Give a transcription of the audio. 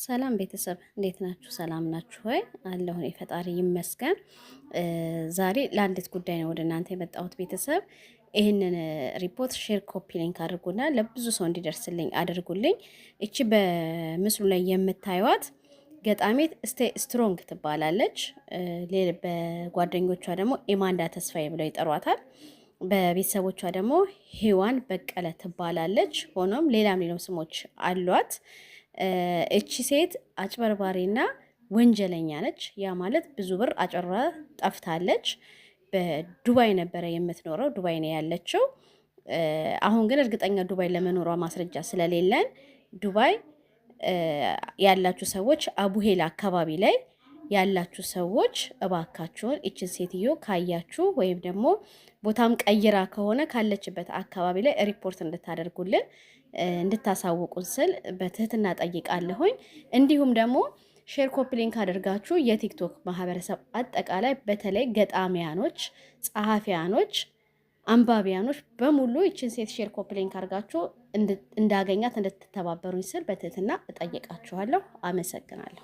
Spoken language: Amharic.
ሰላም ቤተሰብ እንዴት ናችሁ? ሰላም ናችሁ ወይ? አለሁ እኔ ፈጣሪ ይመስገን። ዛሬ ለአንዲት ጉዳይ ነው ወደ እናንተ የመጣሁት ቤተሰብ። ይህንን ሪፖርት ሼር ኮፒ ሊንክ አድርጉና ለብዙ ሰው እንዲደርስልኝ አድርጉልኝ። እቺ በምስሉ ላይ የምታዩት ገጣሚት ስትሮንግ ትባላለች። በጓደኞቿ ደግሞ ኢማንዳ ተስፋዬ ብለው ይጠሯታል። በቤተሰቦቿ ደግሞ ሄዋን በቀለ ትባላለች። ሆኖም ሌላም ስሞች አሏት። እቺ ሴት አጭበርባሪና ወንጀለኛ ነች። ያ ማለት ብዙ ብር አጭበርብራ ጠፍታለች። በዱባይ ነበረ የምትኖረው፣ ዱባይ ነው ያለችው። አሁን ግን እርግጠኛ ዱባይ ለመኖሯ ማስረጃ ስለሌለን ዱባይ ያላችሁ ሰዎች አቡሄል አካባቢ ላይ ያላችሁ ሰዎች እባካችሁን እችን ሴትዮ ካያችሁ ወይም ደግሞ ቦታም ቀይራ ከሆነ ካለችበት አካባቢ ላይ ሪፖርት እንድታደርጉልን እንድታሳውቁን ስል በትህትና ጠይቃለሁኝ። እንዲሁም ደግሞ ሼር ኮፒ ሊንክ አድርጋችሁ የቲክቶክ ማህበረሰብ አጠቃላይ በተለይ ገጣሚያኖች፣ ጸሐፊያኖች፣ አንባቢያኖች በሙሉ ይችን ሴት ሼር ኮፒ ሊንክ አድርጋችሁ እንዳገኛት እንድትተባበሩኝ ስል በትህትና እጠይቃችኋለሁ። አመሰግናለሁ።